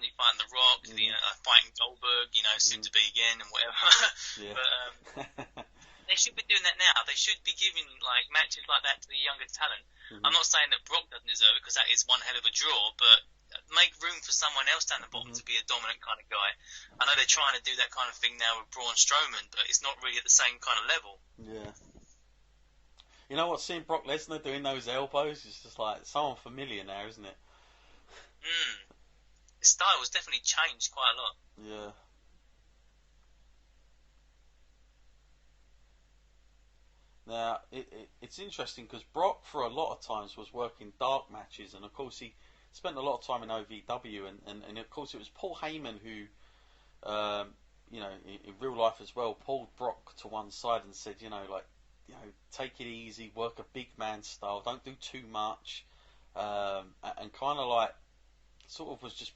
definitely fighting The Rock, fighting Goldberg, soon to be again and whatever. Yeah. But they should be doing that now. They should be giving like matches like that to the younger talent. I'm not saying that Brock doesn't deserve it, because that is one hell of a draw, but make room for someone else down the bottom to be a dominant kind of guy. I know they're trying to do that kind of thing now with Braun Strowman, but it's not really at the same kind of level. Yeah. You know what? Seeing Brock Lesnar doing those elbows is just like someone familiar now, isn't it? His style has definitely changed quite a lot. Yeah. Now, it's interesting because Brock, for a lot of times, was working dark matches, and of course he spent a lot of time in OVW, and of course it was Paul Heyman who, in real life as well, pulled Brock to one side and said, take it easy, work a big man style, don't do too much, and kind of like, sort of was just,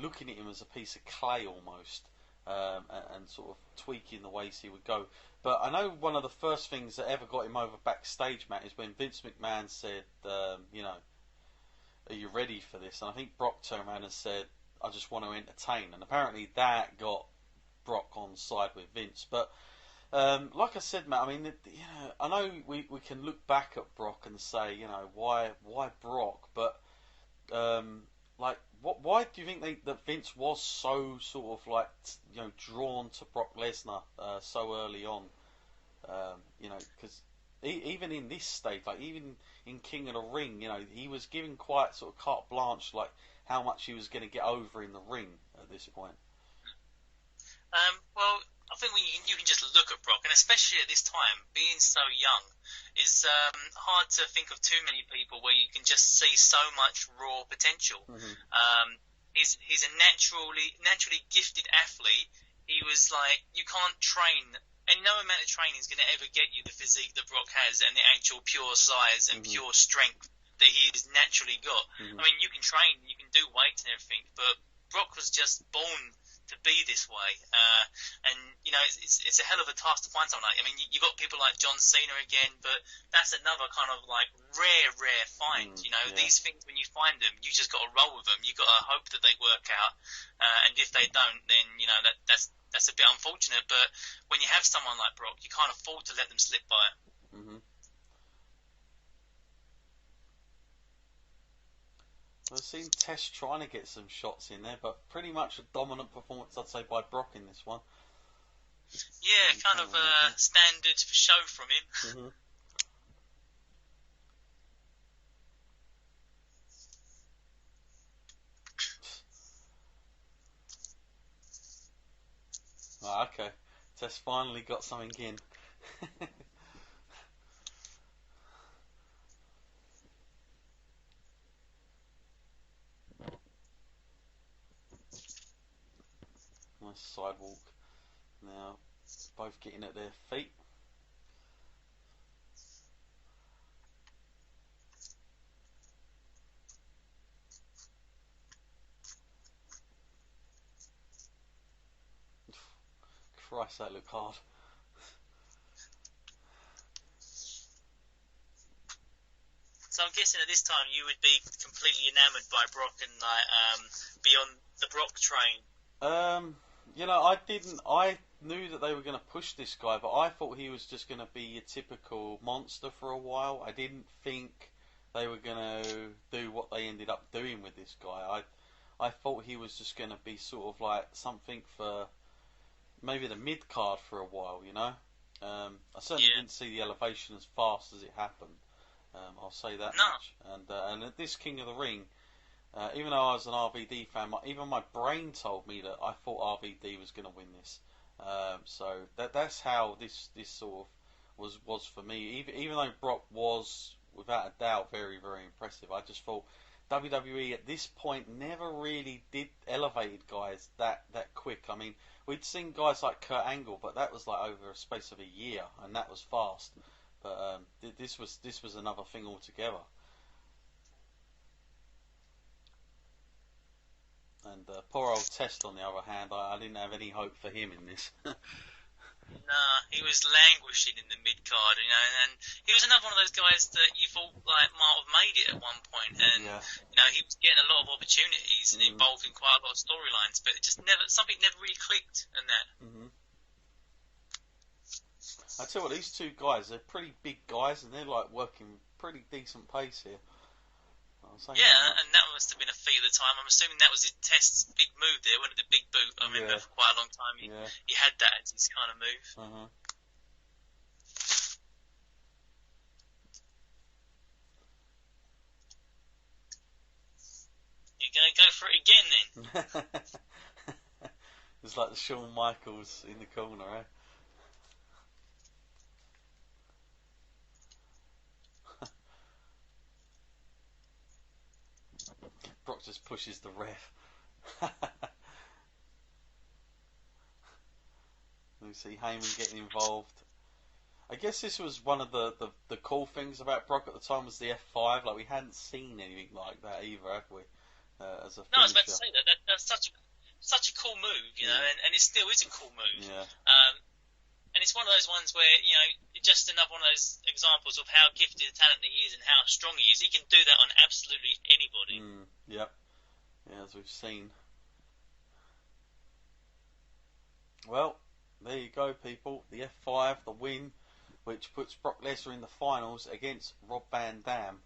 looking at him as a piece of clay almost, and sort of tweaking the ways he would go. But I know one of the first things that ever got him over backstage, Matt, is when Vince McMahon said, are you ready for this? And I think Brock turned around and said, I just want to entertain. And apparently that got Brock on side with Vince. But like I said, Matt, I mean, I know we can look back at Brock and say, why Brock? But why do you think that Vince was so sort of like drawn to Brock Lesnar so early on? Because even in this stage, like even in King of the Ring, he was given quite sort of carte blanche, like how much he was going to get over in the ring at this point. Well, I think when you can just look at Brock, and especially at this time, being so young, it's hard to think of too many people where you can just see so much raw potential. He's a naturally gifted athlete. He was like, you can't train, and no amount of training is going to ever get you the physique that Brock has and the actual pure size and pure strength that he has naturally got. I mean, you can train, you can do weights and everything, but Brock was just born to be this way, and it's a hell of a task to find someone like. I mean, you got people like John Cena again, but that's another kind of like rare find. These things, when you find them, you just got to roll with them. You got to hope that they work out, and if they don't, then that's a bit unfortunate. But when you have someone like Brock, you can't afford to let them slip by. I've seen Test trying to get some shots in there, but pretty much a dominant performance, I'd say, by Brock in this one. Yeah, kind of standard for show from him. Oh, okay. Test finally got something in. Nice sidewalk. Now, both getting at their feet. Christ, that looked hard. So I'm guessing at this time you would be completely enamoured by Brock and be on the Brock train. I knew that they were going to push this guy, but I thought he was just going to be a typical monster for a while. I didn't think they were going to do what they ended up doing with this guy. I thought he was just going to be sort of like something for maybe the mid card for a while, I certainly didn't see the elevation as fast as it happened. I'll say that much. And at this King of the Ring, even though I was an RVD fan, even my brain told me that I thought RVD was going to win this. So that's how this sort of was for me. Even though Brock was without a doubt very, very impressive, I just thought WWE at this point never really did elevated guys that quick. I mean, we'd seen guys like Kurt Angle, but that was like over a space of a year, and that was fast. But this was another thing altogether. And poor old Test, on the other hand, I didn't have any hope for him in this. Nah, he was languishing in the mid card, and he was another one of those guys that you thought like might have made it at one point, and he was getting a lot of opportunities and involved in quite a lot of storylines, but it just something never really clicked in that. I tell you what, these two guys, they're pretty big guys, and they're like working pretty decent pace here. And that must have been a feat at the time. I'm assuming that was his Test's big move there, wasn't it? The big boot. I remember for quite a long time he had that as his kind of move. You're going to go for it again then? It's like the Shawn Michaels in the corner, eh? Brock just pushes the ref. We see Heyman getting involved. I guess this was one of the cool things about Brock at the time was the F5. Like, we hadn't seen anything like that either, had we? As a finisher. No, I was about to say that's such a cool move, and it still is a cool move. Yeah. And it's one of those ones where, just another one of those examples of how gifted a talent he is and how strong he is. He can do that on absolutely anybody. Yep. Yeah, as we've seen. Well, there you go, people. The F5, the win, which puts Brock Lesnar in the finals against Rob Van Dam.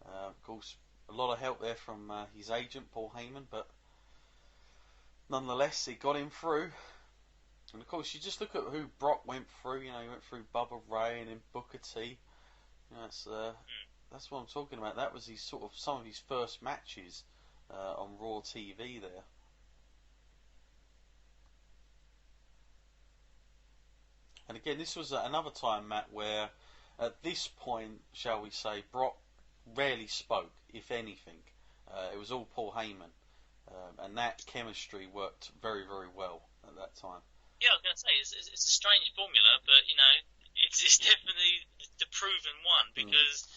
Of course, a lot of help there from his agent, Paul Heyman, but nonetheless, he got him through. And of course, you just look at who Brock went through. He went through Bubba Ray and then Booker T. That's what I'm talking about. That was some of his first matches on Raw TV there. And again, this was another time, Matt, where at this point, shall we say, Brock rarely spoke, if anything. It was all Paul Heyman. And that chemistry worked very, very well at that time. Yeah, I was going to say, it's a strange formula, but, it's definitely the proven one, because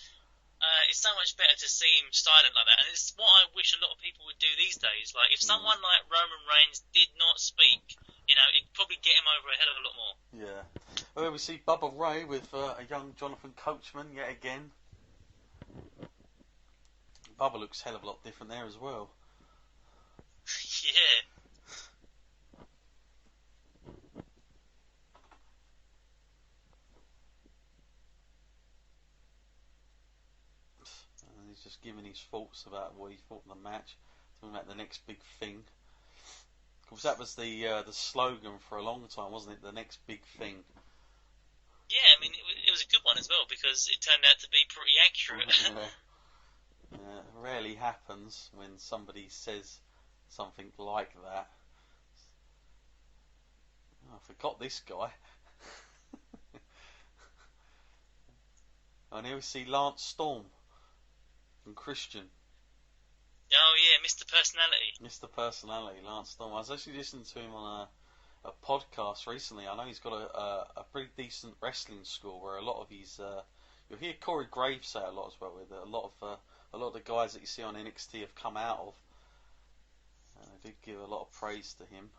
it's so much better to see him silent like that. And it's what I wish a lot of people would do these days. Like, if someone like Roman Reigns did not speak, it'd probably get him over a hell of a lot more. Yeah. Well, we see Bubba Ray with a young Jonathan Coachman yet again. Bubba looks a hell of a lot different there as well. Yeah. And he's just giving his thoughts about what he thought in the match, talking about the next big thing. Of course, that was the slogan for a long time, wasn't it? The next big thing. Yeah, I mean, it was a good one as well, because it turned out to be pretty accurate. Yeah, it rarely happens when somebody says something like that. Oh, I forgot this guy. And here we see Lance Storm and Christian. Oh yeah, Mr. Personality. Mr. Personality, Lance Storm. I was actually listening to him on a podcast recently. I know he's got a pretty decent wrestling school where a lot of his you'll hear Corey Graves say a lot as well. With a lot of the guys that you see on NXT have come out of. And I did give a lot of praise to him.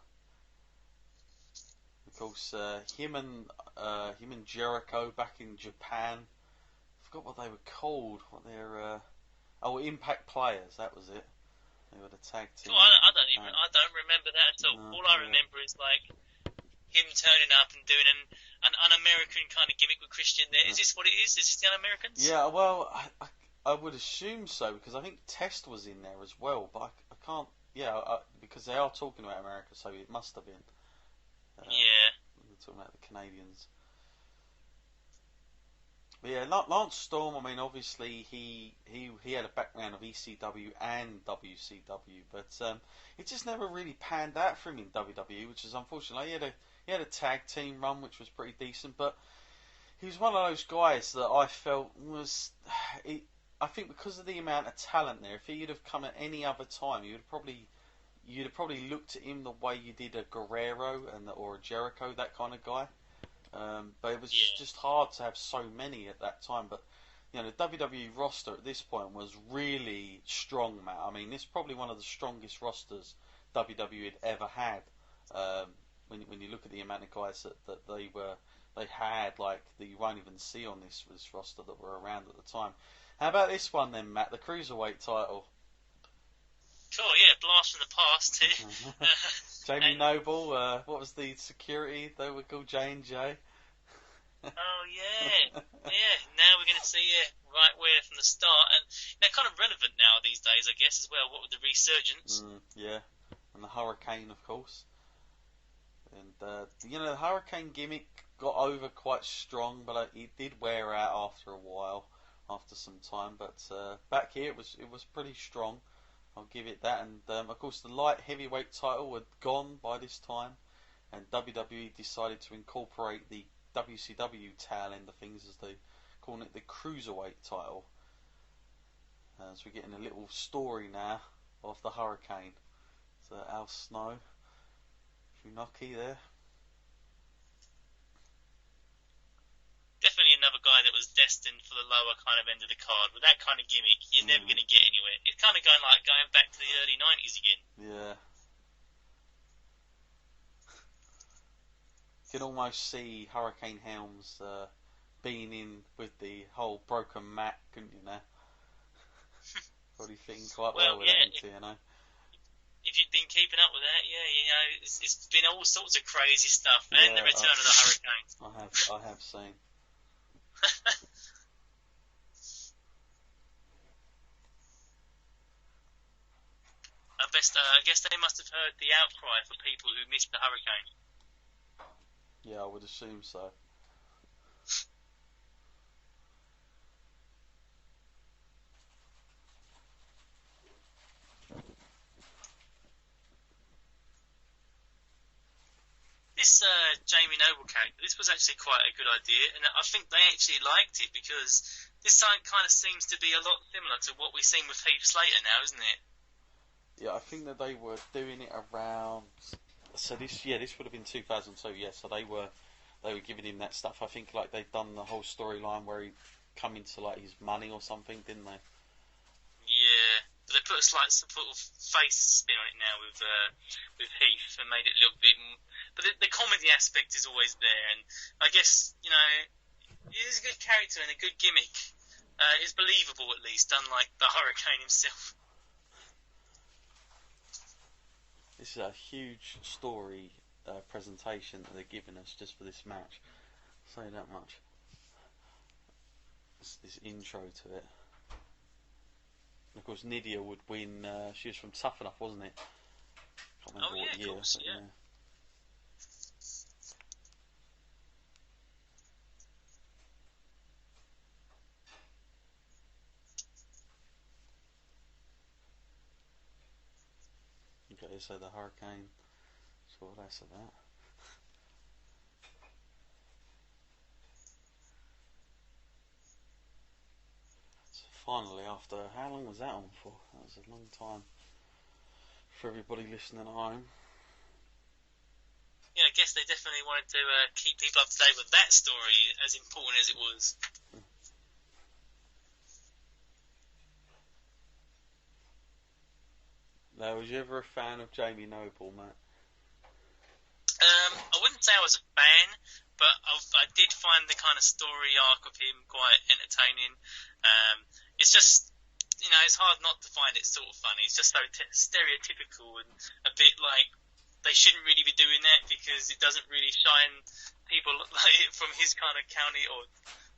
Of course, him and Jericho back in Japan. I forgot what they were called. What their Impact Players. That was it. They were the tag team. I don't remember that at all. No, all I remember is like him turning up and doing an un-American kind of gimmick with Christian. There, is this what it is? Is this the un-Americans? Yeah, well, I would assume so because I think Test was in there as well, but I can't. Yeah, because they are talking about America, so it must have been. Yeah. We're talking about the Canadians. But yeah, Lance Storm. I mean, obviously he had a background of ECW and WCW, but it just never really panned out for him in WWE, which is unfortunate. He had a tag team run, which was pretty decent, but he was one of those guys that I felt was. I think because of the amount of talent there, if he'd have come at any other time, you'd have probably looked at him the way you did a Guerrero or a Jericho, that kind of guy. But it was just hard to have so many at that time. But the WWE roster at this point was really strong, Matt. I mean, it's probably one of the strongest rosters WWE had ever had. when you look at the amount of guys that they had, like, that you won't even see on this roster that were around at the time. How about this one then, Matt? The Cruiserweight title. Cool, yeah, blast from the past too. Jamie Noble, what was the security? They were called J&J. Oh yeah, yeah. Now we're going to see it right where from the start, and they're kind of relevant now these days, I guess, as well. What with the resurgence? Yeah, and the Hurricane, of course. And the Hurricane gimmick got over quite strong, but it did wear out after a while, after some time. But back here, it was pretty strong. I'll give it that. And of course, the light heavyweight title had gone by this time, and WWE decided to incorporate the WCW tail end of things, as they calling it the Cruiserweight title. So we're getting a little story now of the Hurricane. So Al Snow, Funaki there. Definitely another guy that was destined for the lower kind of end of the card. With that kind of gimmick, you're never going to get anywhere. It's kind of going back to the early 90s again. Yeah. You can almost see Hurricane Helms being in with the whole broken Mac, couldn't you now? Probably fitting quite well with that in TNA. If you've been keeping up with that, it's been all sorts of crazy stuff. And the return of the Hurricane. I have seen. I guess they must have heard the outcry for people who missed the Hurricane. Yeah, I would assume so. This Jamie Noble character, this was actually quite a good idea, and I think they actually liked it because this kind of seems to be a lot similar to what we've seen with Heath Slater now, isn't it? Yeah, I think that they were doing it around. So this would have been 2002. Yeah, so they were giving him that stuff. I think like they'd done the whole storyline where he'd come into like his money or something, didn't they? Yeah, but they put a slight sort of face spin on it now with Heath and made it a little bit. But the comedy aspect is always there, and I guess he's a good character and a good gimmick. It's believable at least, unlike the Hurricane himself. This is a huge story presentation that they're giving us just for this match. I'll say that much. This intro to it. And of course, Nydia would win. She was from Tough Enough, wasn't it? Can't remember what year. Of course, yeah. Okay, so the Hurricane. So what else of that? So finally, after how long was that on for? That was a long time for everybody listening at home. Yeah, I guess they definitely wanted to keep people up to date with that story, as important as it was. Now, was you ever a fan of Jamie Noble, Matt? I wouldn't say I was a fan, but I did find the kind of story arc of him quite entertaining. It's just, it's hard not to find it sort of funny. It's just so stereotypical and a bit like they shouldn't really be doing that because it doesn't really shine people like from his kind of county or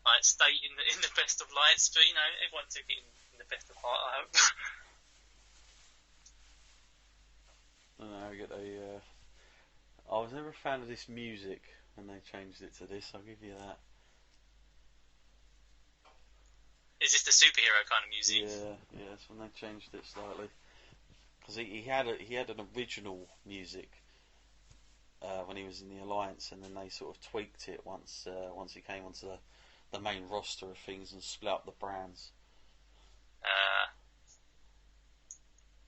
like state in the best of lights. But everyone took it in the best of heart, I hope. I was never a fan of this music when they changed it to this. I'll give you that. Is this the superhero kind of music? Yeah. That's when they changed it slightly. Because he had an original music when he was in the Alliance, and then they sort of tweaked it once he came onto the main roster of things and split up the brands.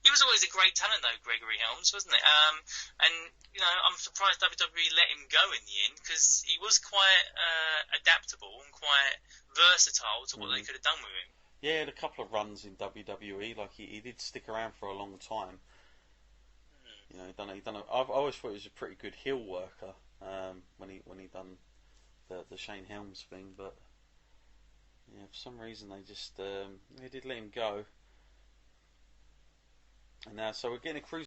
He was always a great talent, though, Gregory Helms, wasn't it? And I'm surprised WWE let him go in the end because he was quite adaptable and quite versatile to what they could have done with him. Yeah, he had a couple of runs in WWE. Like he did stick around for a long time. you know, I've always thought he was a pretty good heel worker when he done the Shane Helms thing, but yeah, for some reason they just they did let him go. And now, so we're getting a cruise